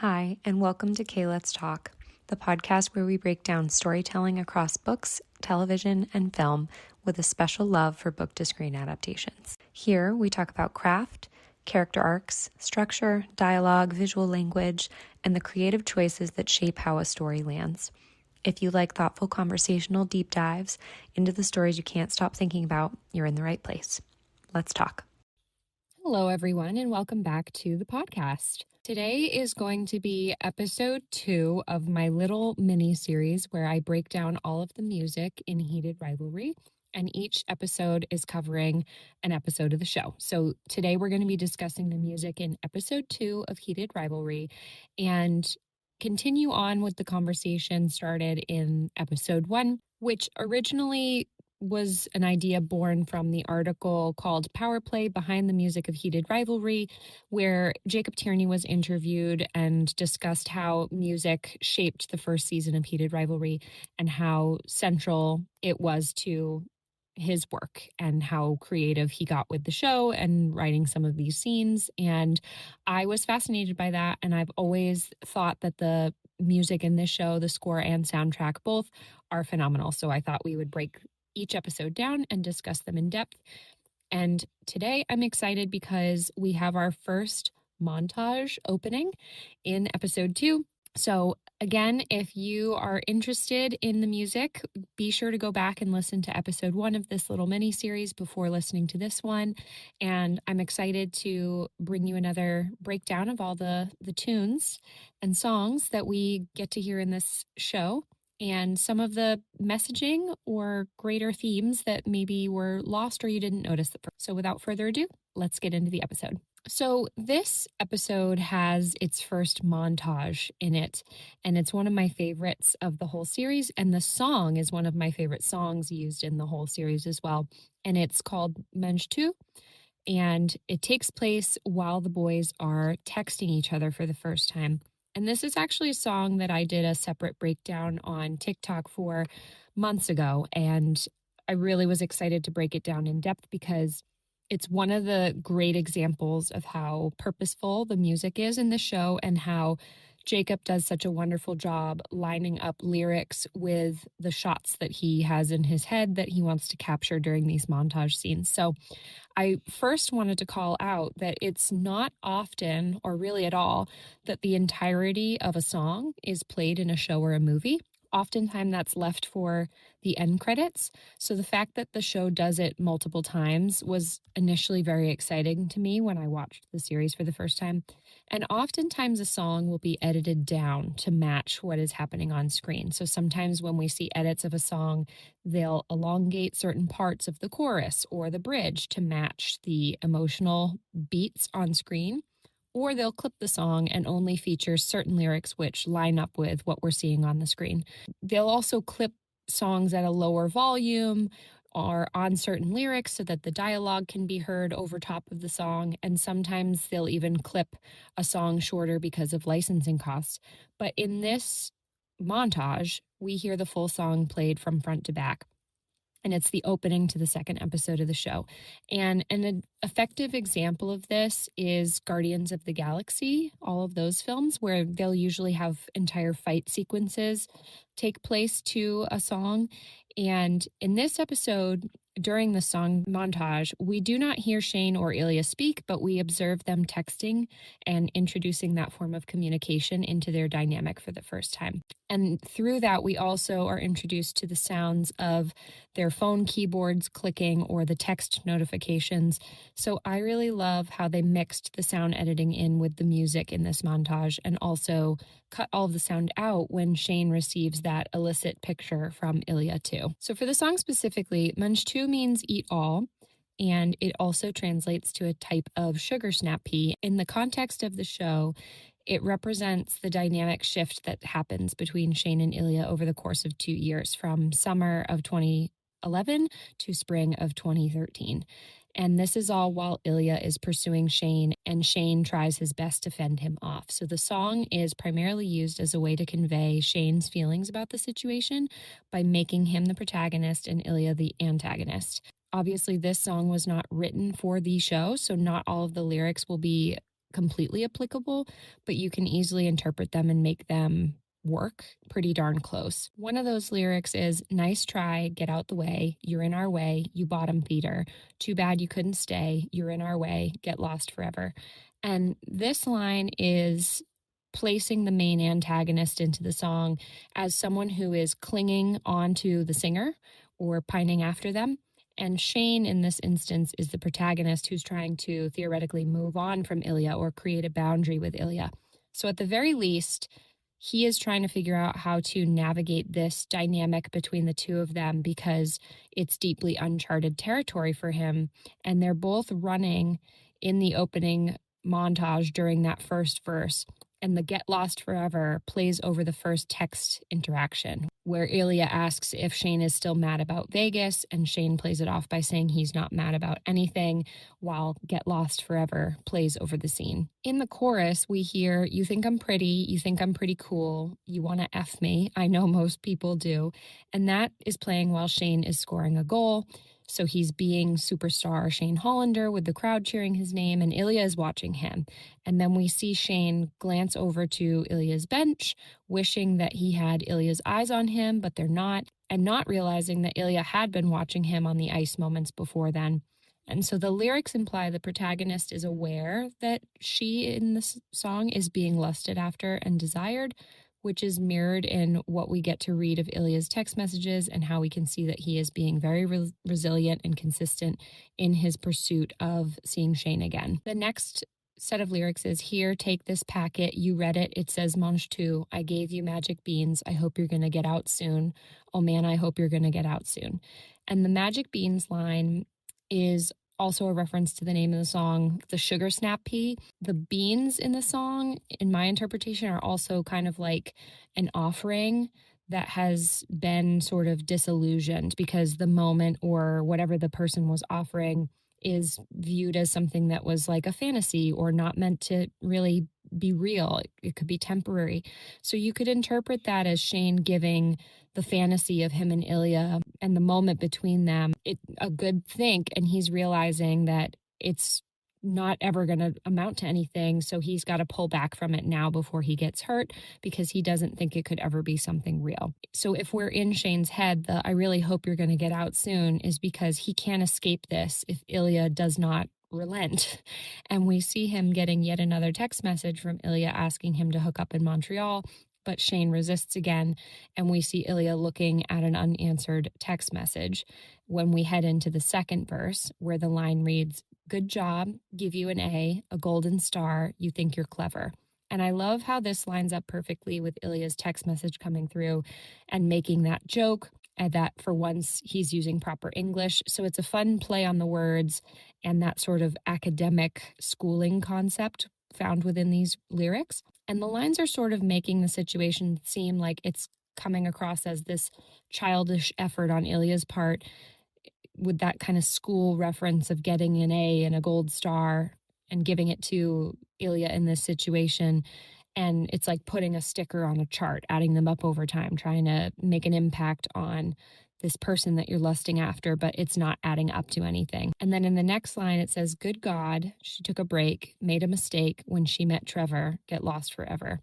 Hi, and welcome to Let's Talk, the podcast where we break down storytelling across books, television, and film with a special love for book to screen adaptations. Here, we talk about craft, character arcs, structure, dialogue, visual language, and the creative choices that shape how a story lands. If you like thoughtful conversational deep dives into the stories you can't stop thinking about, you're in the right place. Let's talk. Hello, everyone, and welcome back to the podcast. Today is going to be episode 2 of my little mini series where I break down all of the music in Heated Rivalry, and each episode is covering an episode of the show. So today we're going to be discussing the music in episode 2 of Heated Rivalry and continue on with the conversation started in episode 1, which originally was an idea born from the article called Power Play Behind the Music of Heated Rivalry, where Jacob Tierney was interviewed and discussed how music shaped the first season of Heated Rivalry and how central it was to his work and how creative he got with the show and writing some of these scenes. And I was fascinated by that. And I've always thought that the music in this show, the score and soundtrack, both are phenomenal. So I thought we would break each episode down and discuss them in depth. And today I'm excited because we have our first montage opening in episode 2. So again, if you are interested in the music, be sure to go back and listen to episode 1 of this little mini series before listening to this one. And I'm excited to bring you another breakdown of all the tunes and songs that we get to hear in this show, and some of the messaging or greater themes that maybe were lost or you didn't notice. So without further ado, let's get into the episode. So this episode has its first montage in it, and it's one of my favorites of the whole series, and the song is one of my favorite songs used in the whole series as well, and it's called Montage, and it takes place while the boys are texting each other for the first time. And this is actually a song that I did a separate breakdown on TikTok for months ago. And I really was excited to break it down in depth because it's one of the great examples of how purposeful the music is in the show and how Jacob does such a wonderful job lining up lyrics with the shots that he has in his head that he wants to capture during these montage scenes. So I first wanted to call out that it's not often, or really at all, that the entirety of a song is played in a show or a movie. Oftentimes that's left for the end credits. So the fact that the show does it multiple times was initially very exciting to me when I watched the series for the first time. And oftentimes a song will be edited down to match what is happening on screen. So sometimes when we see edits of a song, they'll elongate certain parts of the chorus or the bridge to match the emotional beats on screen. Or they'll clip the song and only feature certain lyrics which line up with what we're seeing on the screen. They'll also clip songs at a lower volume or on certain lyrics so that the dialogue can be heard over top of the song. And sometimes they'll even clip a song shorter because of licensing costs. But in this montage, we hear the full song played from front to back. And it's the opening to the second episode of the show. And an effective example of this is Guardians of the Galaxy, all of those films where they'll usually have entire fight sequences take place to a song. And in this episode, during the song montage, we do not hear Shane or Ilya speak, but we observe them texting and introducing that form of communication into their dynamic for the first time. And through that, we also are introduced to the sounds of their phone keyboards clicking or the text notifications. So I really love how they mixed the sound editing in with the music in this montage and also cut all of the sound out when Shane receives that illicit picture from Ilya too. So for the song specifically, Montage means eat all, and it also translates to a type of sugar snap pea. In the context of the show, it represents the dynamic shift that happens between Shane and Ilya over the course of 2 years, from summer of 2011 to spring of 2013. And this is all while Ilya is pursuing Shane, and Shane tries his best to fend him off. So the song is primarily used as a way to convey Shane's feelings about the situation by making him the protagonist and Ilya the antagonist. Obviously, this song was not written for the show, so not all of the lyrics will be completely applicable, but you can easily interpret them and make them work pretty darn close. One of those lyrics is, "Nice try, get out the way, you're in our way, you bottom feeder. Too bad you couldn't stay, you're in our way, get lost forever." And this line is placing the main antagonist into the song as someone who is clinging onto the singer or pining after them. And Shane, in this instance, is the protagonist who's trying to theoretically move on from Ilya or create a boundary with Ilya. So at the very least, he is trying to figure out how to navigate this dynamic between the two of them because it's deeply uncharted territory for him. And they're both running in the opening montage during that first verse. And the "Get Lost Forever" plays over the first text interaction, where Ilya asks if Shane is still mad about Vegas, and Shane plays it off by saying he's not mad about anything, while "Get Lost Forever" plays over the scene. In the chorus, we hear, "You think I'm pretty, you think I'm pretty cool, you want to F me, I know most people do," and that is playing while Shane is scoring a goal. So he's being superstar Shane Hollander with the crowd cheering his name, and Ilya is watching him. And then we see Shane glance over to Ilya's bench, wishing that he had Ilya's eyes on him, but they're not, and not realizing that Ilya had been watching him on the ice moments before then. And so the lyrics imply the protagonist is aware that she in this song is being lusted after and desired, which is mirrored in what we get to read of Ilya's text messages and how we can see that he is being very resilient and consistent in his pursuit of seeing Shane again. The next set of lyrics is, "Here, take this packet. You read it. It says mange tout. I gave you magic beans. I hope you're going to get out soon. Oh man, I hope you're going to get out soon." And the magic beans line is also a reference to the name of the song, the sugar snap pea. The beans in the song, in my interpretation, are also kind of like an offering that has been sort of disillusioned because the moment or whatever the person was offering is viewed as something that was like a fantasy or not meant to really be real. It could be temporary. So you could interpret that as Shane giving the fantasy of him and Ilya and the moment between them a good think, and he's realizing that it's not ever going to amount to anything, so he's got to pull back from it now before he gets hurt because he doesn't think it could ever be something real. So if we're in Shane's head, the "I really hope you're going to get out soon" is because he can't escape this if Ilya does not relent. And we see him getting yet another text message from Ilya asking him to hook up in Montreal, but Shane resists again, and we see Ilya looking at an unanswered text message when we head into the second verse, where the line reads, "Good job, give you an A golden star, you think you're clever." And I love how this lines up perfectly with Ilya's text message coming through and making that joke, and that for once he's using proper English. So it's a fun play on the words and that sort of academic schooling concept found within these lyrics. And the lines are sort of making the situation seem like it's coming across as this childish effort on Ilya's part with that kind of school reference of getting an A and a gold star and giving it to Ilya in this situation. And it's like putting a sticker on a chart, adding them up over time, trying to make an impact on this person that you're lusting after, but it's not adding up to anything. And then in the next line, it says, "Good God, she took a break, made a mistake when she met Trevor, get lost forever."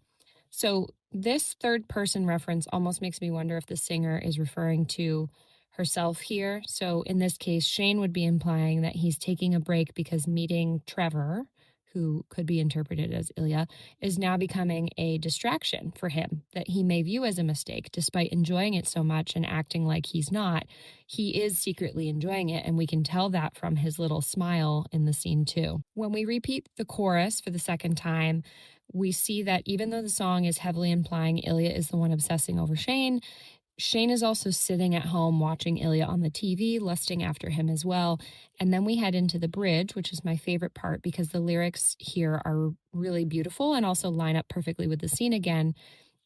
So this third person reference almost makes me wonder if the singer is referring to herself here. So in this case, Shane would be implying that he's taking a break because meeting Trevor, who could be interpreted as Ilya, is now becoming a distraction for him that he may view as a mistake. Despite enjoying it so much and acting like he's not, he is secretly enjoying it, and we can tell that from his little smile in the scene too. When we repeat the chorus for the second time, we see that even though the song is heavily implying Ilya is the one obsessing over Shane, Shane is also sitting at home watching Ilya on the TV, lusting after him as well. And then we head into the bridge, which is my favorite part because the lyrics here are really beautiful and also line up perfectly with the scene again,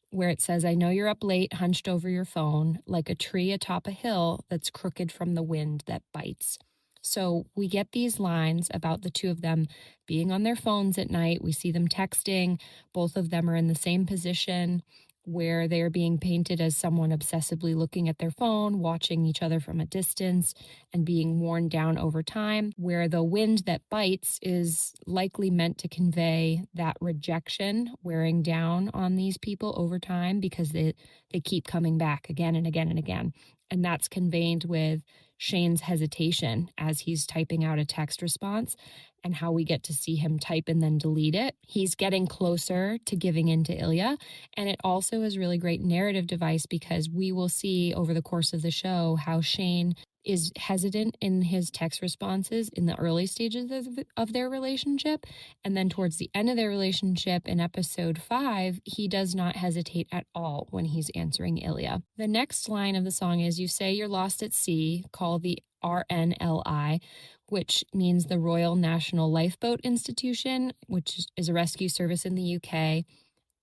where it says, "I know you're up late, hunched over your phone, like a tree atop a hill that's crooked from the wind that bites." So we get these lines about the two of them being on their phones at night. We see them texting. Both of them are in the same position. where they are being painted as someone obsessively looking at their phone, watching each other from a distance, and being worn down over time, where the wind that bites is likely meant to convey that rejection wearing down on these people over time because they keep coming back again and again and again. And that's conveyed with Shane's hesitation as he's typing out a text response and how we get to see him type and then delete it. He's getting closer to giving in to Ilya. And it also is a really great narrative device because we will see over the course of the show how Shane is hesitant in his text responses in the early stages of their relationship. And then towards the end of their relationship in episode 5, he does not hesitate at all when he's answering Ilya. The next line of the song is, "You say you're lost at sea, call the RNLI," which means the Royal National Lifeboat Institution, which is a rescue service in the UK.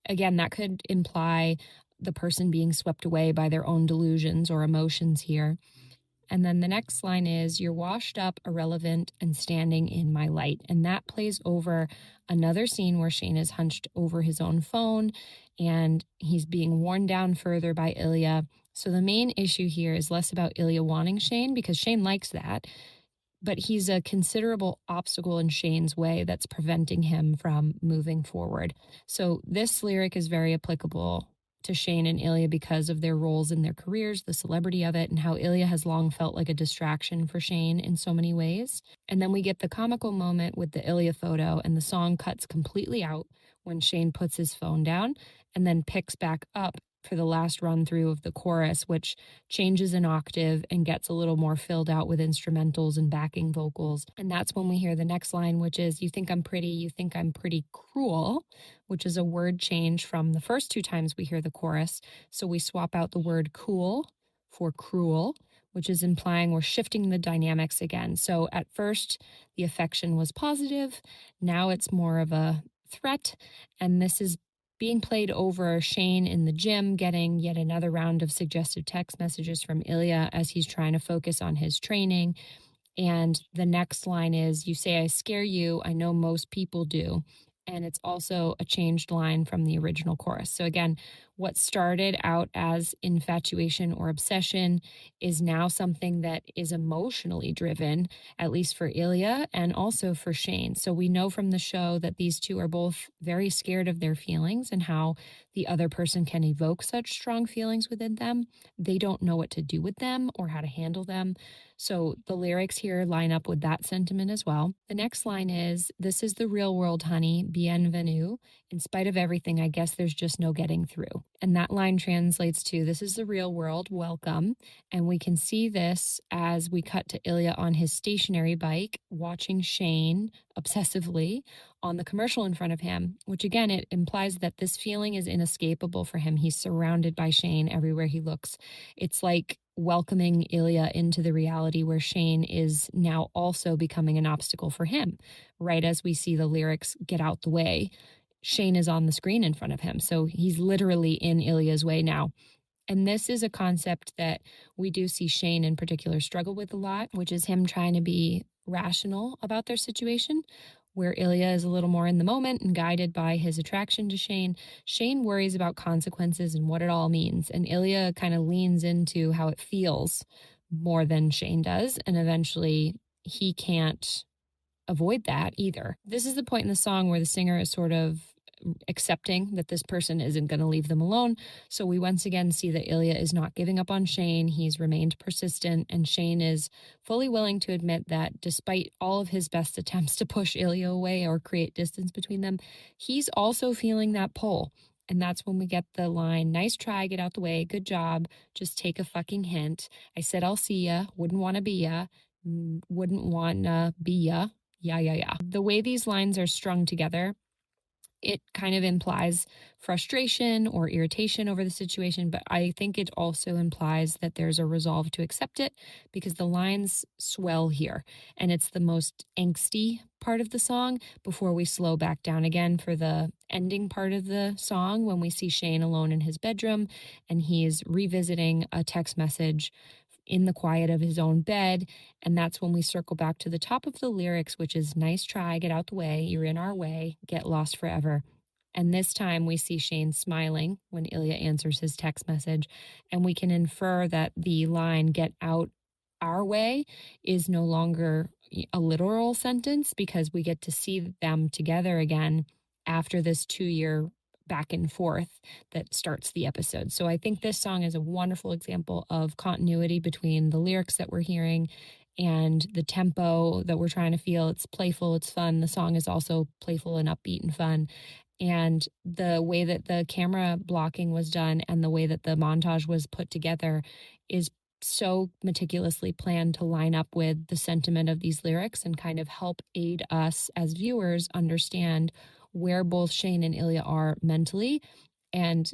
Again, that could imply the person being swept away by their own delusions or emotions here. And then the next line is, "You're washed up, irrelevant, and standing in my light." And that plays over another scene where Shane is hunched over his own phone and he's being worn down further by Ilya. So the main issue here is less about Ilya wanting Shane, because Shane likes that, but he's a considerable obstacle in Shane's way that's preventing him from moving forward. So this lyric is very applicable to Shane and Ilya because of their roles in their careers, the celebrity of it, and how Ilya has long felt like a distraction for Shane in so many ways. And then we get the comical moment with the Ilya photo, and the song cuts completely out when Shane puts his phone down and then picks back up for the last run through of the chorus, which changes an octave and gets a little more filled out with instrumentals and backing vocals. And that's when we hear the next line, which is, "You think I'm pretty, you think I'm pretty cruel," which is a word change from the first 2 times we hear the chorus. So we swap out the word cool for cruel, which is implying we're shifting the dynamics again. So at first, the affection was positive. Now it's more of a threat. And this is being played over Shane in the gym, getting yet another round of suggestive text messages from Ilya as he's trying to focus on his training. And the next line is, "You say I scare you. I know most people do." And it's also a changed line from the original chorus. So again, what started out as infatuation or obsession is now something that is emotionally driven, at least for Ilya and also for Shane. So we know from the show that these two are both very scared of their feelings and how the other person can evoke such strong feelings within them. They don't know what to do with them or how to handle them. So the lyrics here line up with that sentiment as well. The next line is, "This is the real world, honey. Bienvenue. In spite of everything, I guess there's just no getting through." And that line translates to, "This is the real world. Welcome." And we can see this as we cut to Ilya on his stationary bike, watching Shane obsessively on the commercial in front of him, which again, it implies that this feeling is inescapable for him. He's surrounded by Shane everywhere he looks. It's like welcoming Ilya into the reality where Shane is now also becoming an obstacle for him. Right as we see the lyrics "get out the way," Shane is on the screen in front of him. So he's literally in Ilya's way now. And this is a concept that we do see Shane in particular struggle with a lot, which is him trying to be rational about their situation, where Ilya is a little more in the moment and guided by his attraction to Shane. Shane worries about consequences and what it all means. And Ilya kind of leans into how it feels more than Shane does. And eventually he can't avoid that either. This is the point in the song where the singer is sort of accepting that this person isn't going to leave them alone. So we once again see that Ilya is not giving up on Shane. He's remained persistent, and Shane is fully willing to admit that despite all of his best attempts to push Ilya away or create distance between them, he's also feeling that pull. And that's when we get the line, "Nice try, get out the way, good job, just take a fucking hint. I said I'll see ya, wouldn't want to be ya, wouldn't want to be ya, yeah. The way these lines are strung together, it kind of implies frustration or irritation over the situation, but I think it also implies that there's a resolve to accept it because the lines swell here. And it's the most angsty part of the song before we slow back down again for the ending part of the song when we see Shane alone in his bedroom and he's revisiting a text message in the quiet of his own bed. And that's when we circle back to the top of the lyrics, which is, "Nice try, get out the way, you're in our way, get lost forever." And this time we see Shane smiling when Ilya answers his text message. And we can infer that the line, "get out our way," is no longer a literal sentence because we get to see them together again after this 2 year back and forth that starts the episode. So I think this song is a wonderful example of continuity between the lyrics that we're hearing and the tempo that we're trying to feel. It's playful, it's fun. The song is also playful and upbeat and fun. And the way that the camera blocking was done and the way that the montage was put together is so meticulously planned to line up with the sentiment of these lyrics and kind of help aid us as viewers understand where both Shane and Ilya are mentally and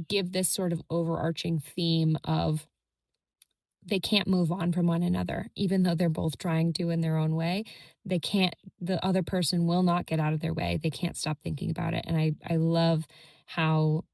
give this sort of overarching theme of they can't move on from one another, even though they're both trying to in their own way. They can't, the other person will not get out of their way. They can't stop thinking about it. And I love how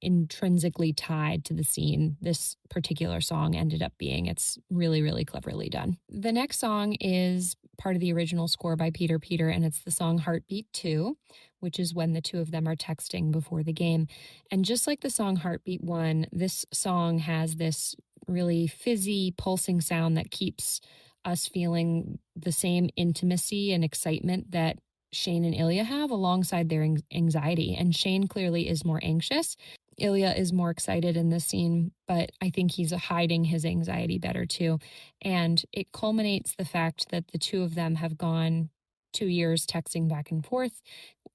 intrinsically tied to the scene this particular song ended up being. It's really, really cleverly done. The next song is part of the original score by Peter, and it's the song Heartbeat 2, which is when the two of them are texting before the game. And just like the song Heartbeat 1, this song has this really fizzy, pulsing sound that keeps us feeling the same intimacy and excitement that Shane and Ilya have alongside their anxiety. And Shane clearly is more anxious. Ilya is more excited in this scene, but I think he's hiding his anxiety better too. And it culminates the fact that the two of them have gone 2 years texting back and forth,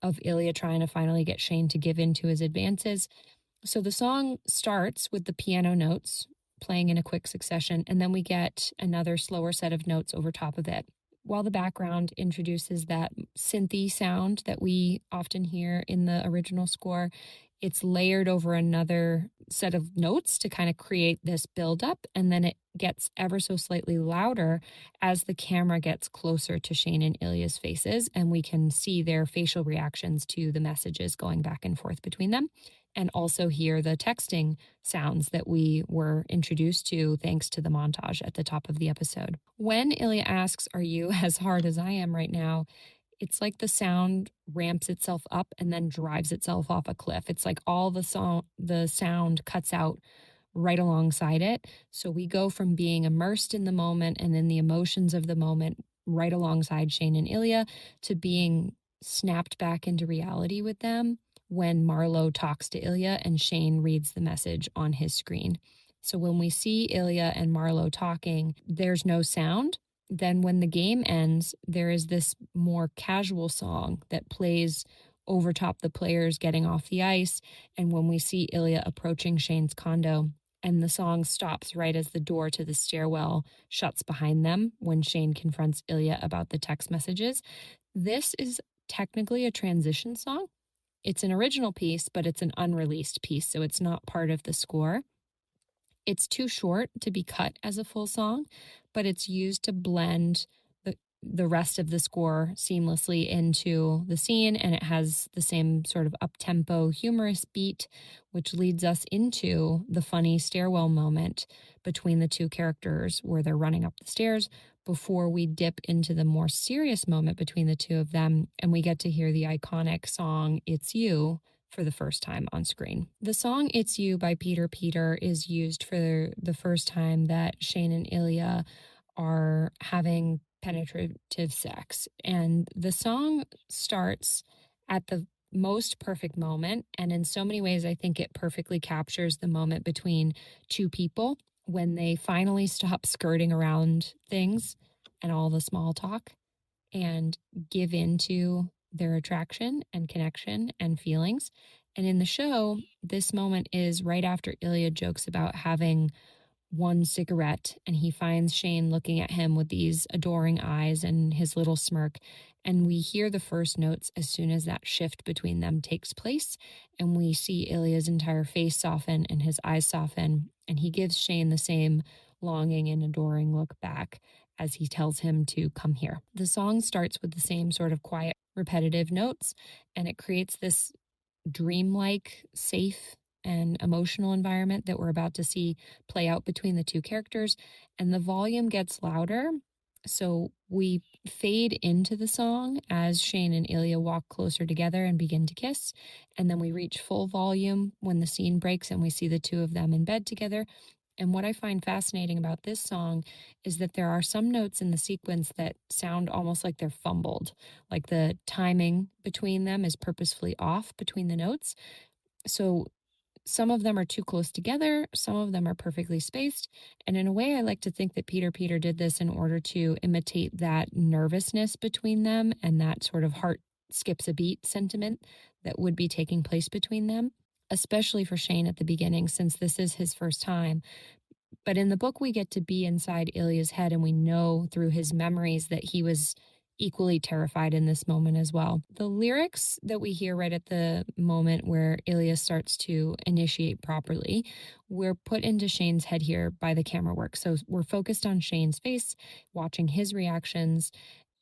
of Ilya trying to finally get Shane to give in to his advances. So the song starts with the piano notes playing in a quick succession, and then we get another slower set of notes over top of it, while the background introduces that synthy sound that we often hear in the original score. It's layered over another set of notes to kind of create this buildup, and then it gets ever so slightly louder as the camera gets closer to Shane and Ilya's faces, and we can see their facial reactions to the messages going back and forth between them, and also hear the texting sounds that we were introduced to thanks to the montage at the top of the episode. When Ilya asks, "Are you as hard as I am right now?" it's like the sound ramps itself up and then drives itself off a cliff. It's like all the sound cuts out right alongside it. So we go from being immersed in the moment and in the emotions of the moment right alongside Shane and Ilya to being snapped back into reality with them when Marlo talks to Ilya and Shane reads the message on his screen. So when we see Ilya and Marlo talking, there's no sound. Then when the game ends, there is this more casual song that plays over top the players getting off the ice. And when we see Ilya approaching Shane's condo, and the song stops right as the door to the stairwell shuts behind them when Shane confronts Ilya about the text messages. This is technically a transition song. It's an original piece, but it's an unreleased piece, so it's not part of the score. It's too short to be cut as a full song, but it's used to blend the rest of the score seamlessly into the scene, and it has the same sort of up-tempo humorous beat, which leads us into the funny stairwell moment between the two characters where they're running up the stairs before we dip into the more serious moment between the two of them, and we get to hear the iconic song "It's You" for the first time on screen. The song "It's You" by Peter is used for the first time that Shane and Ilya are having penetrative sex. And the song starts at the most perfect moment. And in so many ways, I think it perfectly captures the moment between two people when they finally stop skirting around things and all the small talk and give into their attraction and connection and feelings. And in the show, this moment is right after Ilya jokes about having one cigarette, and he finds Shane looking at him with these adoring eyes and his little smirk. And we hear the first notes as soon as that shift between them takes place. And we see Ilya's entire face soften and his eyes soften. And he gives Shane the same longing and adoring look back as he tells him to come here. The song starts with the same sort of quiet, repetitive notes, and it creates this dreamlike, safe, and emotional environment that we're about to see play out between the two characters. And the volume gets louder, so we fade into the song as Shane and Ilya walk closer together and begin to kiss. And then we reach full volume when the scene breaks and we see the two of them in bed together. And what I find fascinating about this song is that there are some notes in the sequence that sound almost like they're fumbled, like the timing between them is purposefully off between the notes. So some of them are too close together, some of them are perfectly spaced. And in a way, I like to think that Peter did this in order to imitate that nervousness between them and that sort of heart skips a beat sentiment that would be taking place between them, especially for Shane at the beginning, since this is his first time. But in the book, we get to be inside Ilya's head, and we know through his memories that he was equally terrified in this moment as well. The lyrics that we hear right at the moment where Ilya starts to initiate properly, we're put into Shane's head here by the camera work. So we're focused on Shane's face, watching his reactions,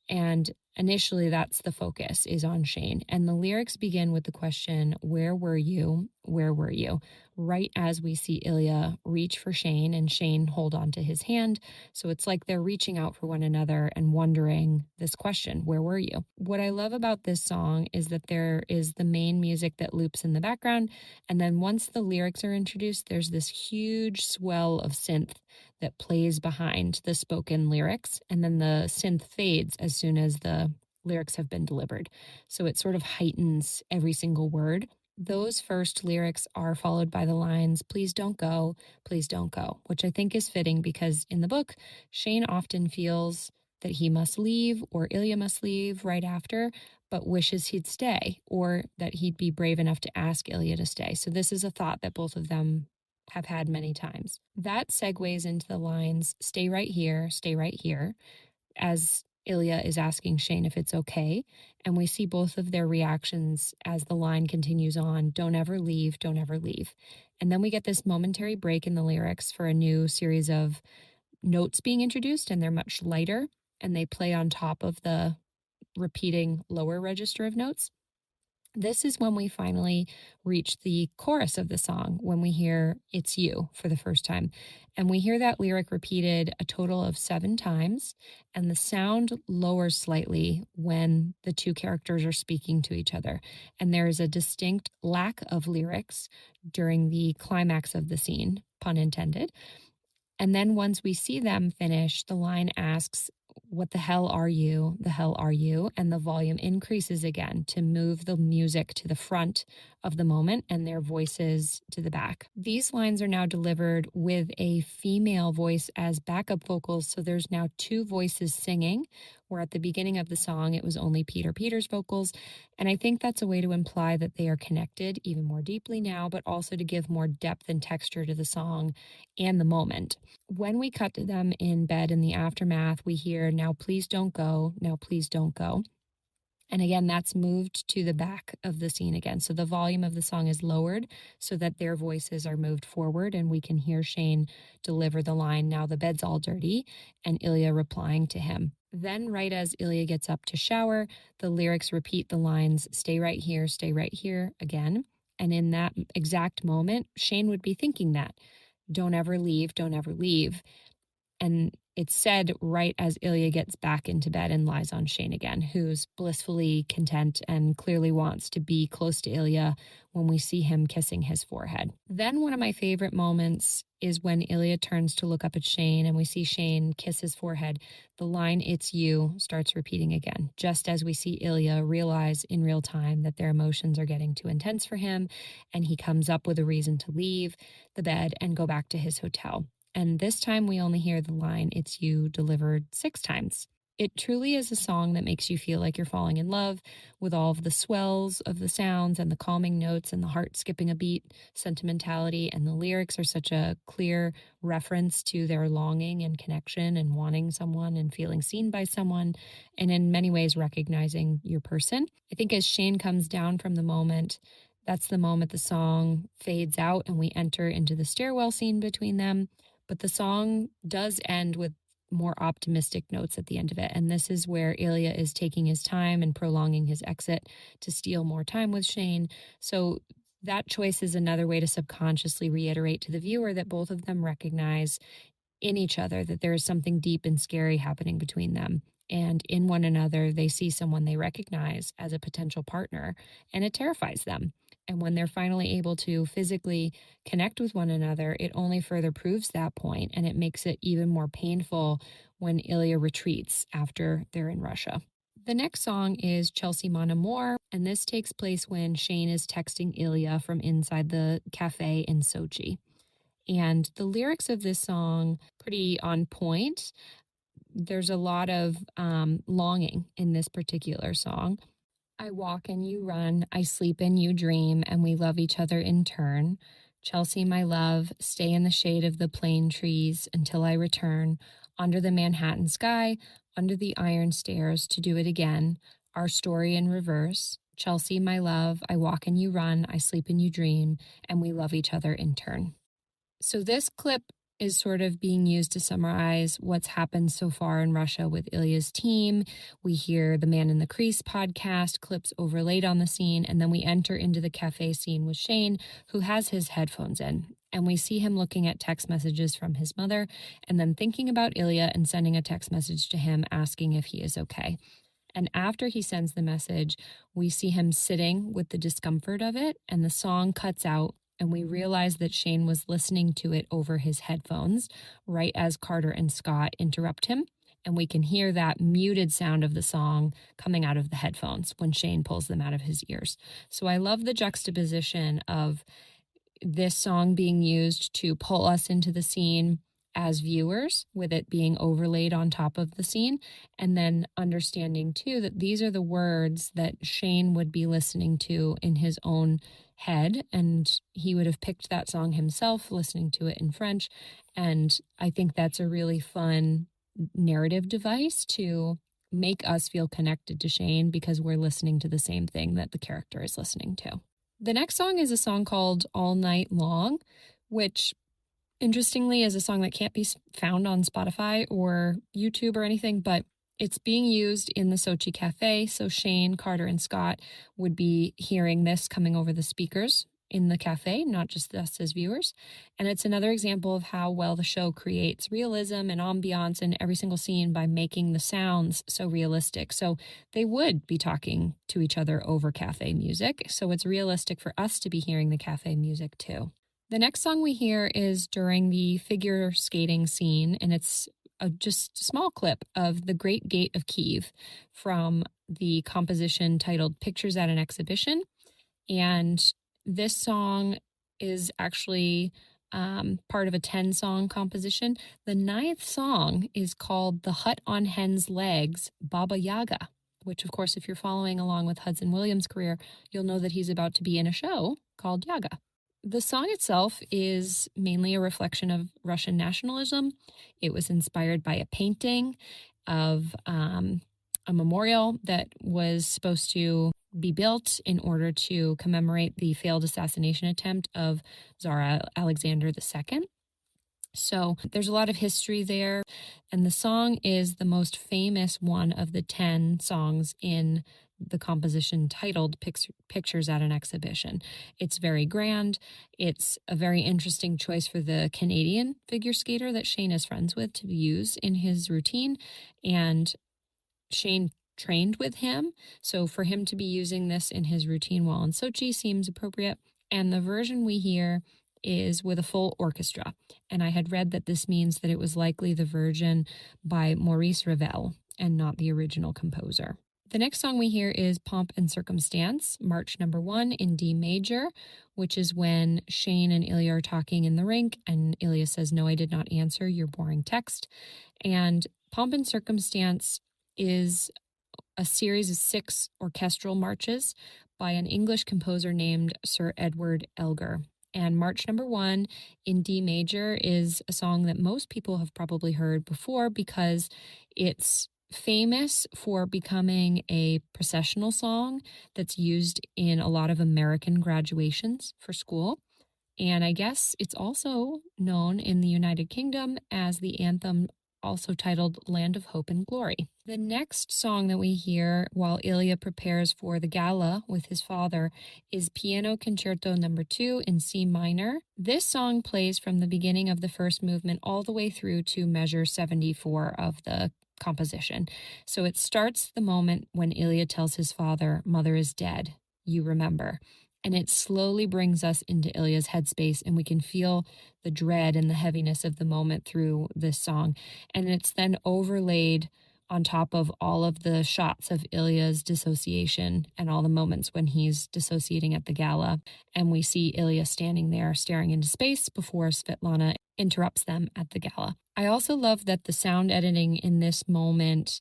and initially that's the focus is on Shane. And the lyrics begin with the question, "Where were you? Where were you?" Right as we see Ilya reach for Shane and Shane hold on to his hand. So it's like they're reaching out for one another and wondering this question, "Where were you?" What I love about this song is that there is the main music that loops in the background. And then once the lyrics are introduced, there's this huge swell of synth that plays behind the spoken lyrics. And then the synth fades as soon as the lyrics have been delivered. So it sort of heightens every single word. Those first lyrics are followed by the lines, "Please don't go," which I think is fitting because in the book, Shane often feels that he must leave or Ilya must leave right after, but wishes he'd stay or that he'd be brave enough to ask Ilya to stay. So this is a thought that both of them have had many times. That segues into the lines, stay right here, as Ilya is asking Shane if it's okay. And we see both of their reactions as the line continues on, don't ever leave, don't ever leave. And then we get this momentary break in the lyrics for a new series of notes being introduced, and they're much lighter, and they play on top of the repeating lower register of notes. This is when we finally reach the chorus of the song, when we hear "It's You" for the first time. And we hear that lyric repeated a total of 7 times, and the sound lowers slightly when the two characters are speaking to each other. And there is a distinct lack of lyrics during the climax of the scene, pun intended. And then once we see them finish, the line asks, "What the hell are you? The hell are you?" And the volume increases again to move the music to the front of the moment and their voices to the back. These lines are now delivered with a female voice as backup vocals. So there's now 2 voices singing, where at the beginning of the song, it was only Peter's vocals. And I think that's a way to imply that they are connected even more deeply now, but also to give more depth and texture to the song and the moment. When we cut to them in bed in the aftermath, we hear, "Now please don't go, now please don't go." And again, that's moved to the back of the scene again. So the volume of the song is lowered so that their voices are moved forward and we can hear Shane deliver the line, "Now the bed's all dirty," and Ilya replying to him. Then, right as Ilya gets up to shower, the lyrics repeat the lines, stay right here again. And in that exact moment, Shane would be thinking that, "Don't ever leave, don't ever leave." And it's said right as Ilya gets back into bed and lies on Shane again, who's blissfully content and clearly wants to be close to Ilya when we see him kissing his forehead. Then one of my favorite moments is when Ilya turns to look up at Shane and we see Shane kiss his forehead. The line, "It's you," starts repeating again, just as we see Ilya realize in real time that their emotions are getting too intense for him, and he comes up with a reason to leave the bed and go back to his hotel. And this time we only hear the line, "It's you," delivered 6 times. It truly is a song that makes you feel like you're falling in love with all of the swells of the sounds and the calming notes and the heart skipping a beat sentimentality. And the lyrics are such a clear reference to their longing and connection and wanting someone and feeling seen by someone. And in many ways, recognizing your person. I think as Shane comes down from the moment, that's the moment the song fades out and we enter into the stairwell scene between them. But the song does end with more optimistic notes at the end of it. And this is where Ilya is taking his time and prolonging his exit to steal more time with Shane. So that choice is another way to subconsciously reiterate to the viewer that both of them recognize in each other that there is something deep and scary happening between them. and in one another, they see someone they recognize as a potential partner, and it terrifies them. And when they're finally able to physically connect with one another, it only further proves that point, and it makes it even more painful when Ilya retreats after they're in Russia. The next song is Chelsea Mon Amour, and this takes place when Shane is texting Ilya from inside the cafe in Sochi. And the lyrics of this song, pretty on point. There's a lot of longing in this particular song. I walk and you run, I sleep and you dream, and we love each other in turn. Chelsea, my love, stay in the shade of the plane trees until I return, under the Manhattan sky, under the iron stairs to do it again. Our story in reverse. Chelsea, my love, I walk and you run, I sleep and you dream, and we love each other in turn. So this clip is sort of being used to summarize what's happened so far in Russia with Ilya's team. We hear the Man in the Crease podcast clips overlaid on the scene, and then we enter into the cafe scene with Shane, who has his headphones in. And we see him looking at text messages from his mother, and then thinking about Ilya and sending a text message to him asking if he is okay. And after he sends the message, we see him sitting with the discomfort of it, and the song cuts out. And we realize that Shane was listening to it over his headphones right as Carter and Scott interrupt him. And we can hear that muted sound of the song coming out of the headphones when Shane pulls them out of his ears. So I love the juxtaposition of this song being used to pull us into the scene as viewers, with it being overlaid on top of the scene, and then understanding too that these are the words that Shane would be listening to in his own head, and he would have picked that song himself, listening to it in French. And I think that's a really fun narrative device to make us feel connected to Shane because we're listening to the same thing that the character is listening to. The next song is a song called All Night Long, which interestingly is a song that can't be found on Spotify or YouTube or anything, but it's being used in the Sochi Cafe. So Shane, Carter, and Scott would be hearing this coming over the speakers in the cafe, not just us as viewers. And it's another example of how well the show creates realism and ambiance in every single scene by making the sounds so realistic. So they would be talking to each other over cafe music. So it's realistic for us to be hearing the cafe music too. The next song we hear is during the figure skating scene, and it's just a small clip of The Great Gate of Kiev from the composition titled Pictures at an Exhibition. And this song is actually part of a 10-song composition. The 9th song is called The Hut on Hen's Legs, Baba Yaga, which, of course, if you're following along with Hudson Williams' career, you'll know that he's about to be in a show called Yaga. The song itself is mainly a reflection of Russian nationalism. It was inspired by a painting of a memorial that was supposed to be built in order to commemorate the failed assassination attempt of Tsar Alexander II. So there's a lot of history there, and the song is the most famous one of the 10 songs in the composition titled Pictures at an Exhibition. It's very grand. It's a very interesting choice for the Canadian figure skater that Shane is friends with to use in his routine, and Shane trained with him. So for him to be using this in his routine while in Sochi seems appropriate. And the version we hear is with a full orchestra. And I had read that this means that it was likely the version by Maurice Ravel and not the original composer. The next song we hear is Pomp and Circumstance, March number 1 in D major, which is when Shane and Ilya are talking in the rink, and Ilya says, "No, I did not answer your boring text." And Pomp and Circumstance is a series of 6 orchestral marches by an English composer named Sir Edward Elgar. And March number 1 in D major is a song that most people have probably heard before because it's famous for becoming a processional song that's used in a lot of American graduations for school. And I guess it's also known in the United Kingdom as the anthem, also titled Land of Hope and Glory. The next song that we hear while Ilya prepares for the gala with his father is Piano Concerto number 2 in C minor. This song plays from the beginning of the first movement all the way through to measure 74 of the composition. So it starts the moment when Ilya tells his father, "Mother is dead, you remember." And it slowly brings us into Ilya's headspace, and we can feel the dread and the heaviness of the moment through this song. And it's then overlaid on top of all of the shots of Ilya's dissociation and all the moments when he's dissociating at the gala. And we see Ilya standing there staring into space before Svetlana interrupts them at the gala. I also love that the sound editing in this moment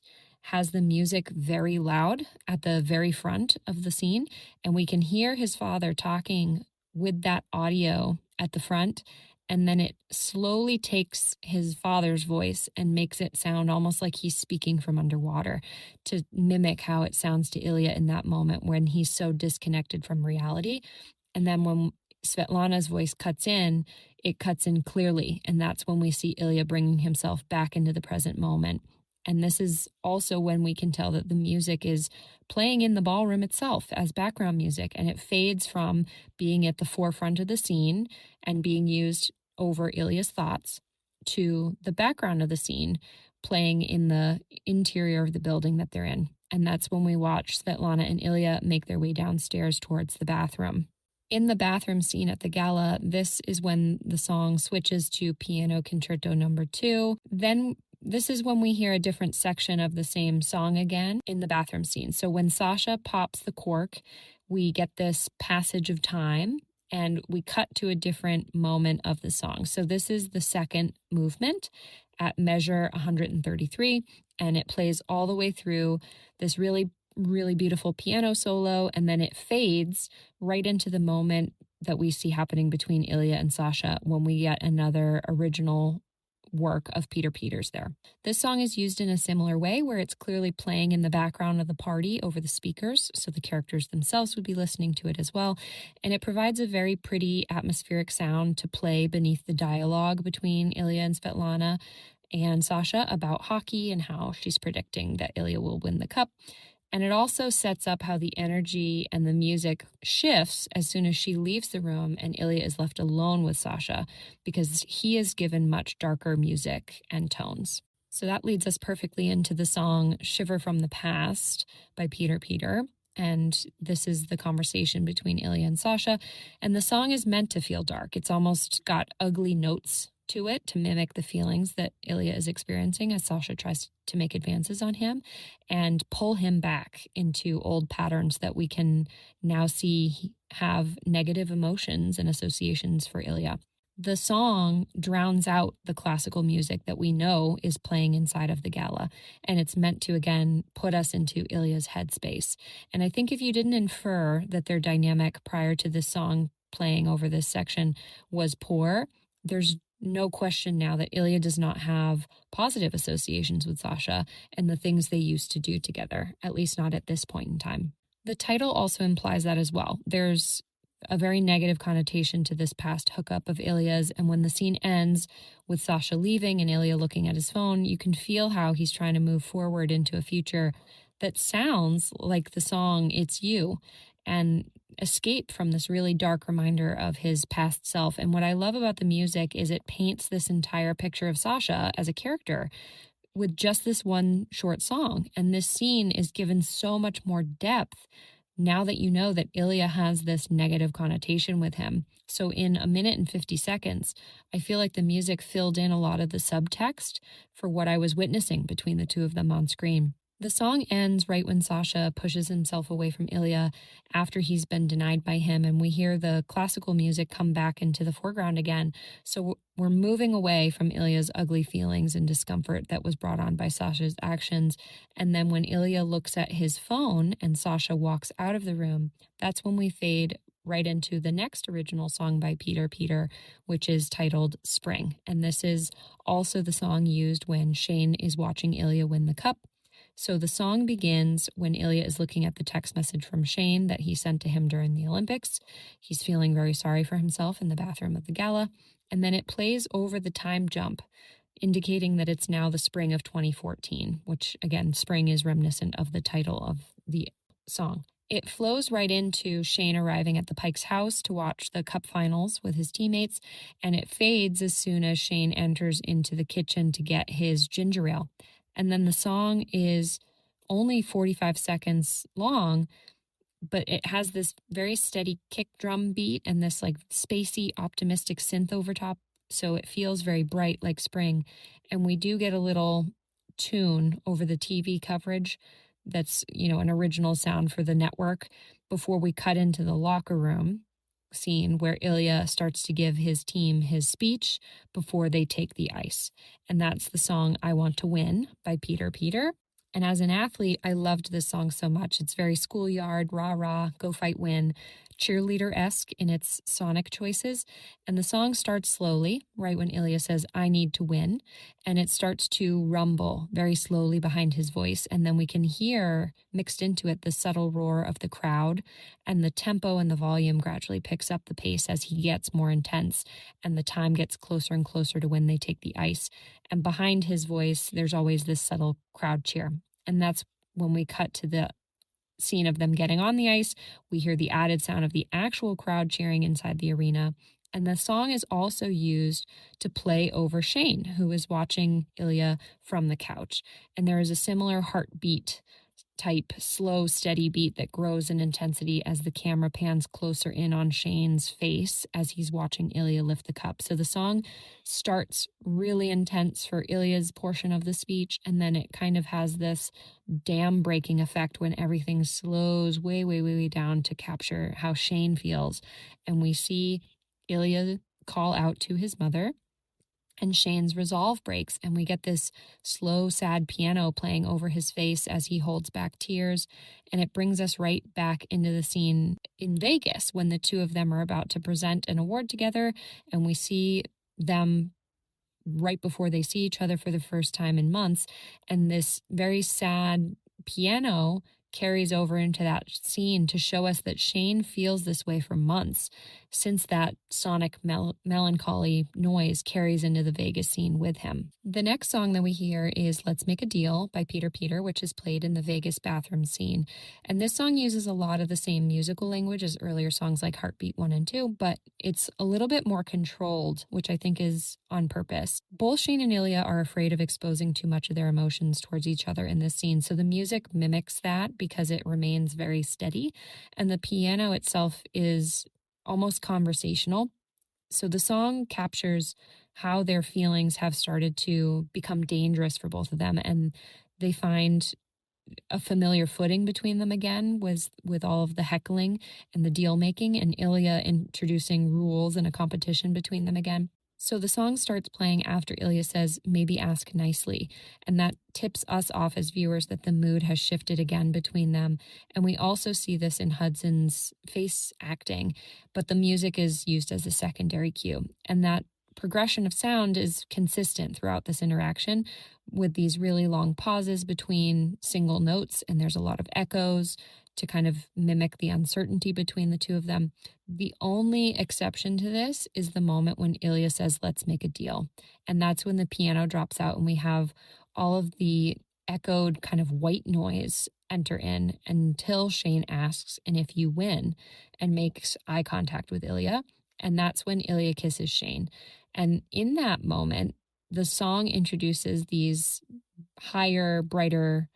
has the music very loud at the very front of the scene, and we can hear his father talking with that audio at the front, and then it slowly takes his father's voice and makes it sound almost like he's speaking from underwater to mimic how it sounds to Ilya in that moment when he's so disconnected from reality. And then when Svetlana's voice cuts in, it cuts in clearly, and that's when we see Ilya bringing himself back into the present moment. And this is also when we can tell that the music is playing in the ballroom itself as background music, and it fades from being at the forefront of the scene and being used over Ilya's thoughts to the background of the scene playing in the interior of the building that they're in. And that's when we watch Svetlana and Ilya make their way downstairs towards the bathroom. In the bathroom scene at the gala, this is when the song switches to Piano Concerto number 2. Then this is when we hear a different section of the same song again in the bathroom scene. So when Sasha pops the cork, we get this passage of time and we cut to a different moment of the song. So this is the second movement at measure 133, and it plays all the way through this really beautiful piano solo, and then it fades right into the moment that we see happening between Ilya and Sasha when we get another original work of Peter Peters there. This song is used in a similar way where it's clearly playing in the background of the party over the speakers, so the characters themselves would be listening to it as well, and it provides a very pretty atmospheric sound to play beneath the dialogue between Ilya and Svetlana and Sasha about hockey and how she's predicting that Ilya will win the cup. And it also sets up how the energy and the music shifts as soon as she leaves the room and Ilya is left alone with Sasha, because he is given much darker music and tones. So that leads us perfectly into the song Shiver from the Past by Peter Peter. And this is the conversation between Ilya and Sasha. And the song is meant to feel dark. It's almost got ugly notes to it to mimic the feelings that Ilya is experiencing as Sasha tries to make advances on him and pull him back into old patterns that we can now see have negative emotions and associations for Ilya. The song drowns out the classical music that we know is playing inside of the gala, and it's meant to, again, put us into Ilya's headspace. And I think if you didn't infer that their dynamic prior to this song playing over this section was poor, there's no question now that Ilya does not have positive associations with Sasha and the things they used to do together, at least not at this point in time. The title also implies that as well. There's a very negative connotation to this past hookup of Ilya's, and when the scene ends with Sasha leaving and Ilya looking at his phone, you can feel how he's trying to move forward into a future that sounds like the song It's You, and escape from this really dark reminder of his past self. And what I love about the music is it paints this entire picture of Sasha as a character with just this one short song. And this scene is given so much more depth now that you know that Ilya has this negative connotation with him. So in a minute and 50 seconds, I feel like the music filled in a lot of the subtext for what I was witnessing between the two of them on screen. The song ends right when Sasha pushes himself away from Ilya after he's been denied by him, and we hear the classical music come back into the foreground again. So we're moving away from Ilya's ugly feelings and discomfort that was brought on by Sasha's actions. And then when Ilya looks at his phone and Sasha walks out of the room, that's when we fade right into the next original song by Peter Peter, which is titled Spring. And this is also the song used when Shane is watching Ilya win the cup. So the song begins when Ilya is looking at the text message from Shane that he sent to him during the Olympics. He's feeling very sorry for himself in the bathroom of the gala. And then it plays over the time jump, indicating that it's now the spring of 2014, which, again, spring is reminiscent of the title of the song. It flows right into Shane arriving at the Pikes' house to watch the cup finals with his teammates, and it fades as soon as Shane enters into the kitchen to get his ginger ale. And then the song is only 45 seconds long, but it has this very steady kick drum beat and this like spacey, optimistic synth over top. So it feels very bright like spring. And we do get a little tune over the TV coverage that's, an original sound for the network before we cut into the locker room scene where Ilya starts to give his team his speech before they take the ice. And that's the song I Want to Win by Peter Peter. And as an athlete, I loved this song so much. It's very schoolyard, rah, rah, go fight, win, cheerleader-esque in its sonic choices. And the song starts slowly, right when Ilya says, I need to win. And it starts to rumble very slowly behind his voice. And then we can hear mixed into it the subtle roar of the crowd. And the tempo and the volume gradually picks up the pace as he gets more intense. And the time gets closer and closer to when they take the ice. And behind his voice, there's always this subtle crowd cheer. And that's when we cut to the scene of them getting on the ice. We hear the added sound of the actual crowd cheering inside the arena. And the song is also used to play over Shane, who is watching Ilya from the couch. And there is a similar heartbeat type slow, steady beat that grows in intensity as the camera pans closer in on Shane's face as he's watching Ilya lift the cup. So the song starts really intense for Ilya's portion of the speech, and then it kind of has this dam breaking effect when everything slows way, way, way, way down to capture how Shane feels. And we see Ilya call out to his mother, and Shane's resolve breaks, and we get this slow, sad piano playing over his face as he holds back tears. And it brings us right back into the scene in Vegas when the two of them are about to present an award together, and we see them right before they see each other for the first time in months. And this very sad piano carries over into that scene to show us that Shane feels this way for months since that sonic melancholy noise carries into the Vegas scene with him. The next song that we hear is Let's Make a Deal by Peter Peter, which is played in the Vegas bathroom scene. And this song uses a lot of the same musical language as earlier songs like Heartbeat 1 and 2, but it's a little bit more controlled, which I think is on purpose. Both Shane and Ilya are afraid of exposing too much of their emotions towards each other in this scene, so the music mimics that because it remains very steady, and the piano itself is almost conversational. So the song captures how their feelings have started to become dangerous for both of them, and they find a familiar footing between them again with all of the heckling and the deal making, and Ilya introducing rules and a competition between them again. So the song starts playing after Ilya says, maybe ask nicely. And that tips us off as viewers that the mood has shifted again between them. And we also see this in Hudson's face acting, but the music is used as a secondary cue. And that progression of sound is consistent throughout this interaction with these really long pauses between single notes. And there's a lot of echoes to kind of mimic the uncertainty between the two of them. The only exception to this is the moment when Ilya says, let's make a deal. And that's when the piano drops out and we have all of the echoed kind of white noise enter in until Shane asks, and if you win, and makes eye contact with Ilya. And that's when Ilya kisses Shane. And in that moment, the song introduces these higher, brighter,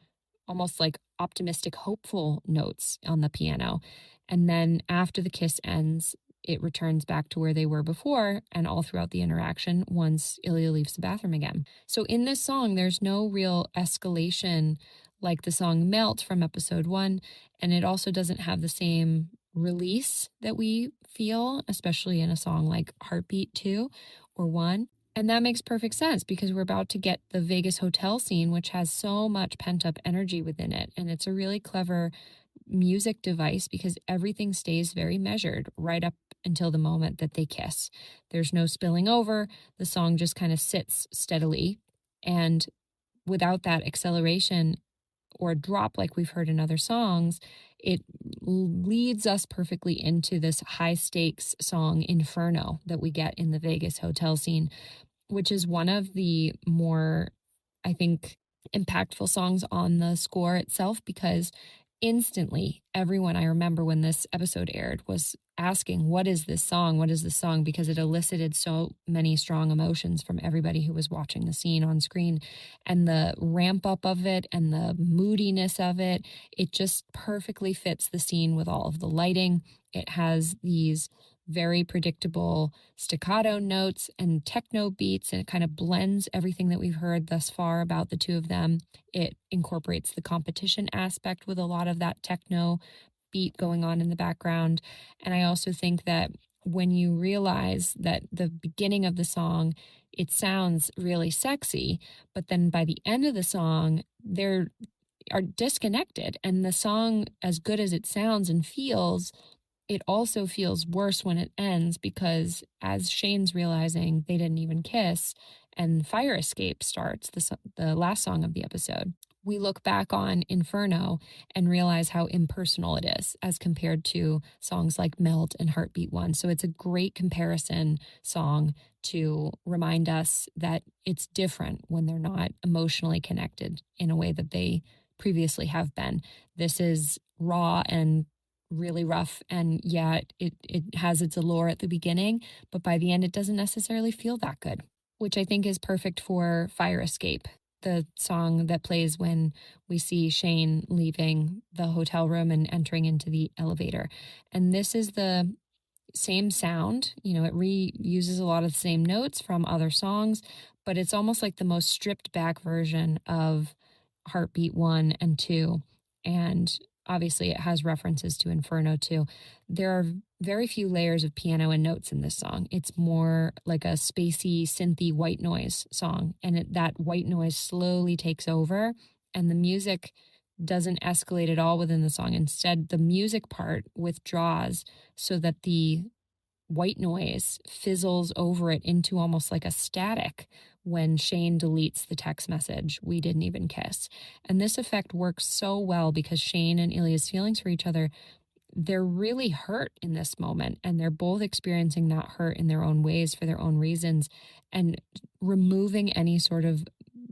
almost like optimistic, hopeful notes on the piano. And then after the kiss ends, it returns back to where they were before and all throughout the interaction once Ilya leaves the bathroom again. So in this song, there's no real escalation like the song Melt from episode 1. And it also doesn't have the same release that we feel, especially in a song like Heartbeat 2 or 1. And that makes perfect sense because we're about to get the Vegas hotel scene, which has so much pent up energy within it. And it's a really clever music device because everything stays very measured right up until the moment that they kiss. There's no spilling over. The song just kind of sits steadily. And without that acceleration or drop like we've heard in other songs, it leads us perfectly into this high stakes song Inferno that we get in the Vegas hotel scene, which is one of the more, I think, impactful songs on the score itself because instantly, everyone I remember when this episode aired was asking, what is this song? What is this song? Because it elicited so many strong emotions from everybody who was watching the scene on screen. And the ramp up of it and the moodiness of it, it just perfectly fits the scene with all of the lighting. It has these very predictable staccato notes and techno beats, and it kind of blends everything that we've heard thus far about the two of them. It incorporates the competition aspect with a lot of that techno beat going on in the background. And I also think that when you realize that the beginning of the song, it sounds really sexy, but then by the end of the song, they're are disconnected. And the song, as good as it sounds and feels, it also feels worse when it ends because as Shane's realizing they didn't even kiss and Fire Escape starts, the last song of the episode, we look back on Inferno and realize how impersonal it is as compared to songs like Melt and Heartbeat One. So it's a great comparison song to remind us that it's different when they're not emotionally connected in a way that they previously have been. This is raw and really rough, and yet it has its allure at the beginning, but by the end it doesn't necessarily feel that good, which I think is perfect for Fire Escape, the song that plays when we see Shane leaving the hotel room and entering into the elevator. And this is the same sound, it reuses a lot of the same notes from other songs, but it's almost like the most stripped back version of Heartbeat 1 and 2. And obviously, it has references to Inferno too. There are very few layers of piano and notes in this song. It's more like a spacey, synthy white noise song. And that white noise slowly takes over, and the music doesn't escalate at all within the song. Instead, the music part withdraws so that the white noise fizzles over it into almost like a static when Shane deletes the text message, "We didn't even kiss." And this effect works so well because Shane and Ilya's feelings for each other, they're really hurt in this moment, and they're both experiencing that hurt in their own ways for their own reasons. And removing any sort of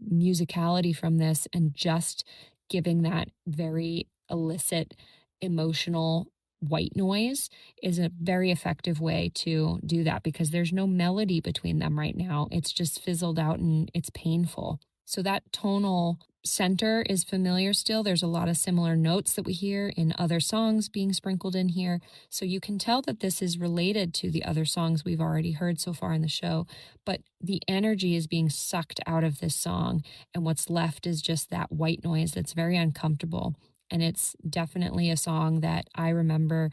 musicality from this and just giving that very illicit emotional white noise is a very effective way to do that, because there's no melody between them right now. It's just fizzled out and it's painful. So that tonal center is familiar still. There's a lot of similar notes that we hear in other songs being sprinkled in here. So you can tell that this is related to the other songs we've already heard so far in the show, but the energy is being sucked out of this song. And what's left is just that white noise that's very uncomfortable. And it's definitely a song that I remember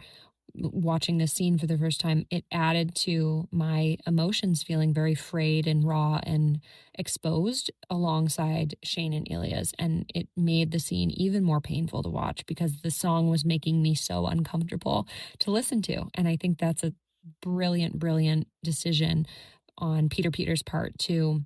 watching this scene for the first time. It added to my emotions feeling very frayed and raw and exposed alongside Shane and Ilya's. And it made the scene even more painful to watch because the song was making me so uncomfortable to listen to. And I think that's a brilliant, brilliant decision on Peter Peters' part to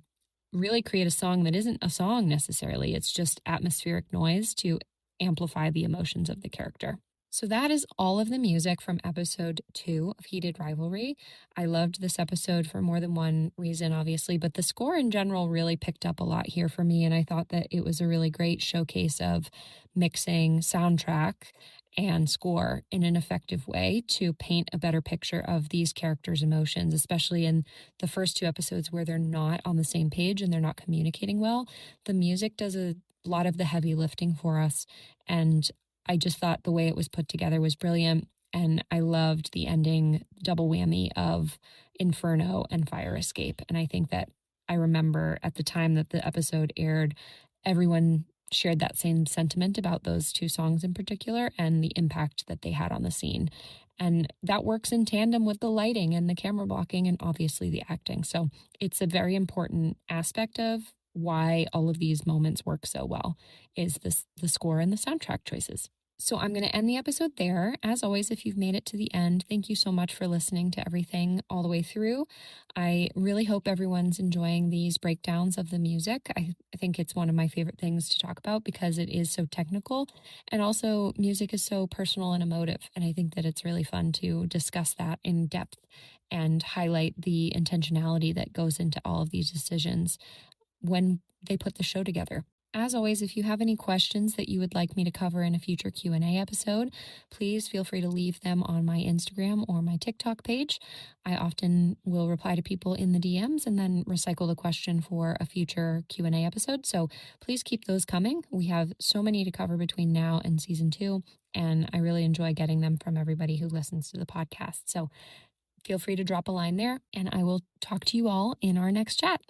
really create a song that isn't a song necessarily. It's just atmospheric noise to amplify the emotions of the character. So that is all of the music from episode 2 of Heated Rivalry. I loved this episode for more than one reason, obviously, but the score in general really picked up a lot here for me. And I thought that it was a really great showcase of mixing soundtrack and score in an effective way to paint a better picture of these characters' emotions, especially in the first 2 episodes where they're not on the same page and they're not communicating well. The music does a lot of the heavy lifting for us. And I just thought the way it was put together was brilliant. And I loved the ending double whammy of Inferno and Fire Escape. And I think that I remember at the time that the episode aired, everyone shared that same sentiment about those 2 songs in particular and the impact that they had on the scene. And that works in tandem with the lighting and the camera blocking and obviously the acting. So it's a very important aspect of why all of these moments work so well is the score and the soundtrack choices. So I'm going to end the episode there. As always, if you've made it to the end, thank you so much for listening to everything all the way through. I really hope everyone's enjoying these breakdowns of the music. I think it's one of my favorite things to talk about because it is so technical, and also music is so personal and emotive. And I think that it's really fun to discuss that in depth and highlight the intentionality that goes into all of these decisions when they put the show together. As always, if you have any questions that you would like me to cover in a future Q&A episode, please feel free to leave them on my Instagram or my TikTok page. I often will reply to people in the DMs and then recycle the question for a future Q&A episode. So please keep those coming. We have so many to cover between now and season 2, and I really enjoy getting them from everybody who listens to the podcast. So feel free to drop a line there, and I will talk to you all in our next chat.